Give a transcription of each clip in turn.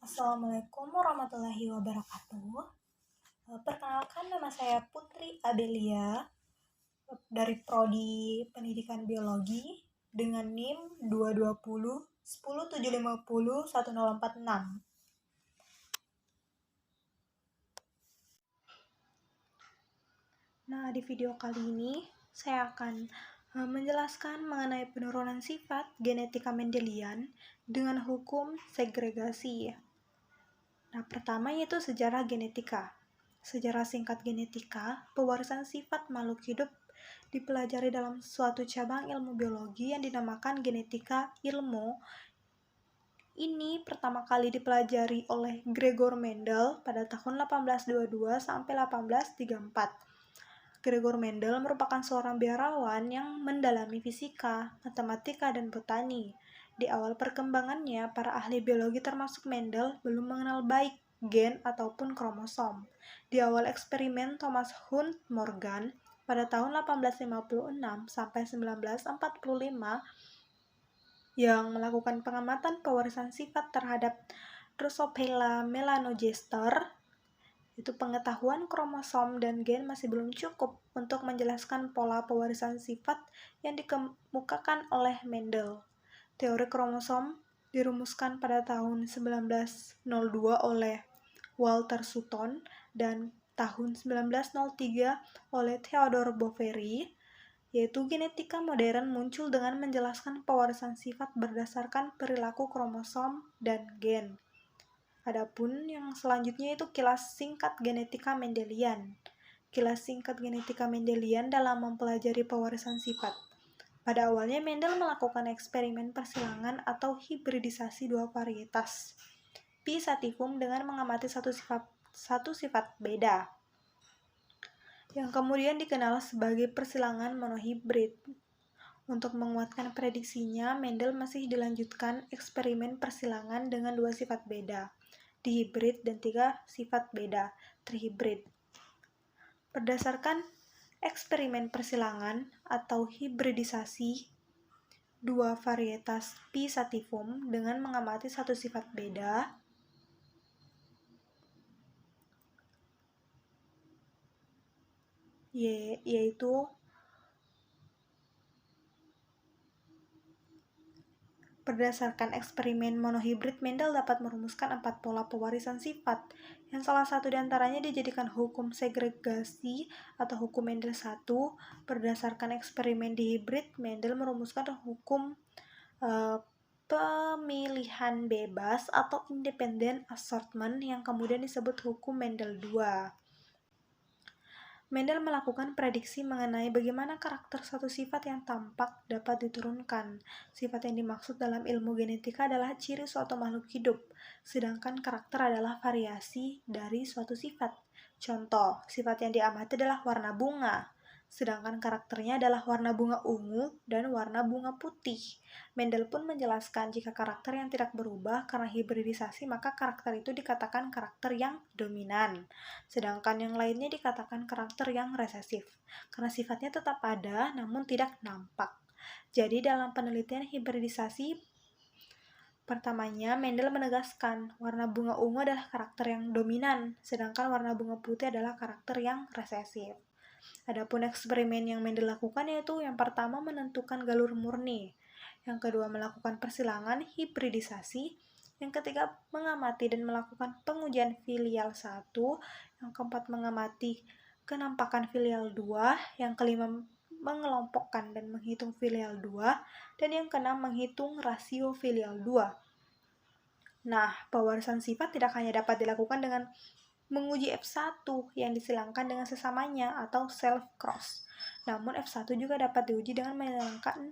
Assalamualaikum warahmatullahi wabarakatuh. Perkenalkan, nama saya Putri Adelia dari Prodi Pendidikan Biologi dengan NIM 220 10 750 1046. Nah, di video kali ini saya akan menjelaskan mengenai penurunan sifat genetika Mendelian dengan hukum segregasi. Nah, pertama yaitu sejarah genetika. Sejarah singkat genetika, pewarisan sifat makhluk hidup dipelajari dalam suatu cabang ilmu biologi yang dinamakan genetika ilmu. Ini pertama kali dipelajari oleh Gregor Mendel pada tahun 1822 sampai 1834. Gregor Mendel merupakan seorang biarawan yang mendalami fisika, matematika, dan botani. Di awal perkembangannya, para ahli biologi termasuk Mendel belum mengenal baik gen ataupun kromosom. Di awal eksperimen Thomas Hunt Morgan pada tahun 1856 sampai 1945 yang melakukan pengamatan pewarisan sifat terhadap Drosophila melanogester, itu pengetahuan kromosom dan gen masih belum cukup untuk menjelaskan pola pewarisan sifat yang dikemukakan oleh Mendel. Teori kromosom dirumuskan pada tahun 1902 oleh Walter Sutton dan tahun 1903 oleh Theodore Boveri, yaitu genetika modern muncul dengan menjelaskan pewarisan sifat berdasarkan perilaku kromosom dan gen. Adapun yang selanjutnya itu kilas singkat genetika Mendelian. Kilas singkat genetika Mendelian dalam mempelajari pewarisan sifat. Pada awalnya Mendel melakukan eksperimen persilangan atau hibridisasi dua varietas P. sativum dengan mengamati satu sifat beda, yang kemudian dikenal sebagai persilangan monohibrid. Untuk menguatkan prediksinya, Mendel masih dilanjutkan eksperimen persilangan dengan dua sifat beda, dihibrid, dan tiga sifat beda, trihibrid. Berdasarkan eksperimen persilangan atau hibridisasi dua varietas P. sativum dengan mengamati satu sifat beda, yaitu berdasarkan eksperimen monohibrid, Mendel dapat merumuskan 4 pola pewarisan sifat, yang salah satu diantaranya dijadikan hukum segregasi atau hukum Mendel 1. Berdasarkan eksperimen dihibrid, Mendel merumuskan hukum pemilihan bebas atau independent assortment yang kemudian disebut hukum Mendel 2. Mendel melakukan prediksi mengenai bagaimana karakter suatu sifat yang tampak dapat diturunkan. Sifat yang dimaksud dalam ilmu genetika adalah ciri suatu makhluk hidup, sedangkan karakter adalah variasi dari suatu sifat. Contoh, sifat yang diamati adalah warna bunga, sedangkan karakternya adalah warna bunga ungu dan warna bunga putih. Mendel pun menjelaskan jika karakter yang tidak berubah karena hibridisasi, maka karakter itu dikatakan karakter yang dominan, sedangkan yang lainnya dikatakan karakter yang resesif, karena sifatnya tetap ada namun tidak nampak. Jadi dalam penelitian hibridisasi pertamanya, Mendel menegaskan warna bunga ungu adalah karakter yang dominan, sedangkan warna bunga putih adalah karakter yang resesif. Adapun eksperimen yang Mendel lakukan yaitu yang pertama menentukan galur murni, yang kedua melakukan persilangan hibridisasi, yang ketiga mengamati dan melakukan pengujian filial 1, yang keempat mengamati kenampakan filial 2, yang kelima mengelompokkan dan menghitung filial 2, dan yang keenam menghitung rasio filial 2. Nah, pewarisan sifat tidak hanya dapat dilakukan dengan menguji F1 yang disilangkan dengan sesamanya atau self-cross. Namun F1 juga dapat diuji dengan menyilangkan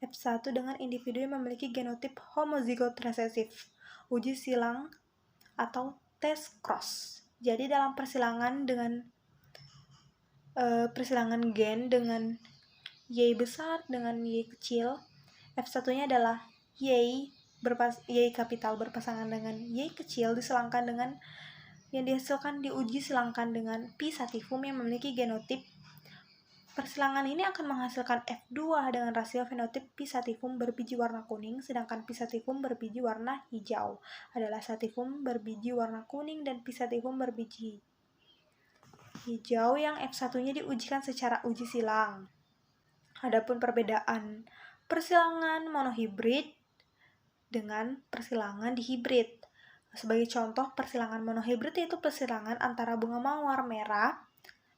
F1 dengan individu yang memiliki genotip homozigot resesif, uji silang atau test cross. Jadi dalam persilangan gen dengan Y besar dengan Y kecil, F1-nya adalah Y kapital berpasangan dengan Y kecil disilangkan dengan yang dihasilkan diuji silangkan dengan P. sativum yang memiliki genotip Persilangan ini akan menghasilkan F2 dengan rasio fenotip Pisatifum berbiji warna kuning, sedangkan Pisatifum berbiji warna hijau adalah Sativum berbiji warna kuning dan Pisatifum berbiji hijau yang F1-nya diujikan secara uji silang. Adapun perbedaan persilangan monohibrid dengan persilangan dihibrid. Sebagai contoh, persilangan monohibrid yaitu persilangan antara bunga mawar merah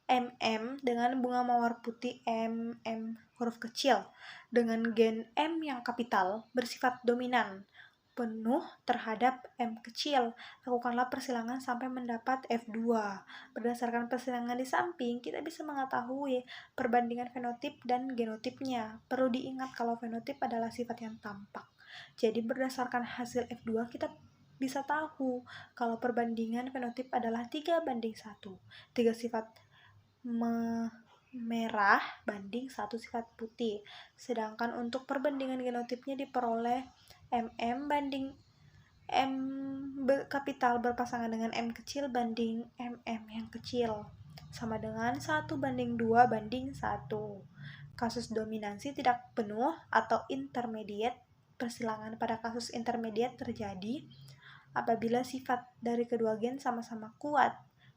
MM dengan bunga mawar putih MM huruf kecil dengan gen M yang kapital bersifat dominan penuh terhadap M kecil. Lakukanlah persilangan sampai mendapat F2. Berdasarkan persilangan di samping, kita bisa mengetahui perbandingan fenotip dan genotipnya. Perlu diingat kalau fenotip adalah sifat yang tampak. Jadi berdasarkan hasil F2 kita bisa tahu kalau perbandingan fenotip adalah 3:1. 3 sifat merah banding 1 sifat putih. Sedangkan untuk perbandingan genotipnya diperoleh MM banding M kapital berpasangan dengan M kecil banding MM yang kecil. Sama dengan 1:2:1. Kasus dominansi tidak penuh atau intermediate. Persilangan pada kasus intermediate terjadi apabila sifat dari kedua gen sama-sama kuat.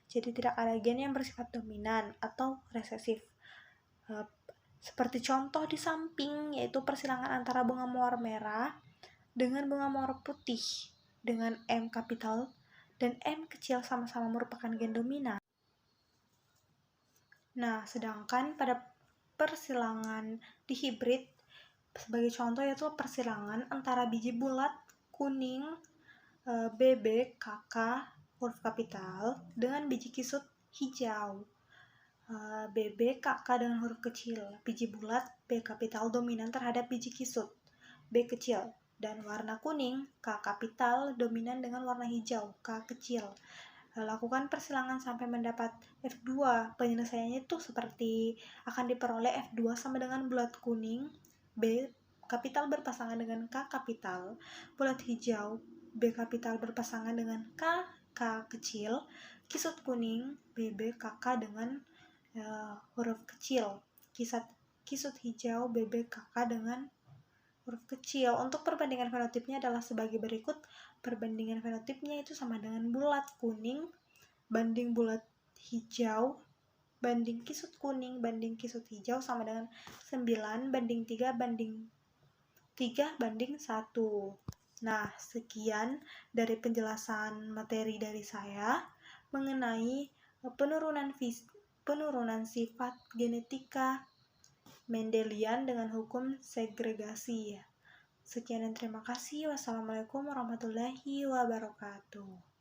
Jadi tidak ada gen yang bersifat dominan atau resesif. Seperti contoh di samping, yaitu persilangan antara bunga mawar merah dengan bunga mawar putih dengan M kapital dan M kecil sama-sama merupakan gen dominan. Nah, sedangkan pada persilangan dihibrid, sebagai contoh yaitu persilangan antara biji bulat kuning BB KK huruf kapital dengan biji kisut hijau BB KK dengan huruf kecil, biji bulat B kapital dominan terhadap biji kisut B kecil, dan warna kuning K kapital dominan dengan warna hijau K kecil. Lakukan persilangan sampai mendapat F2. Penyelesaiannya itu seperti akan diperoleh F2 sama dengan bulat kuning B kapital berpasangan dengan K kapital, bulat hijau B kapital berpasangan dengan K kecil, kisut kuning BB KK dengan huruf kecil, kisut hijau BB KK dengan huruf kecil. Untuk perbandingan fenotipnya adalah sebagai berikut. Perbandingan fenotipnya itu sama dengan bulat kuning banding bulat hijau banding kisut kuning banding kisut hijau sama dengan 9:3:1. Nah, sekian dari penjelasan materi dari saya mengenai penurunan sifat genetika Mendelian dengan hukum segregasi. Sekian dan terima kasih. Wassalamualaikum warahmatullahi wabarakatuh.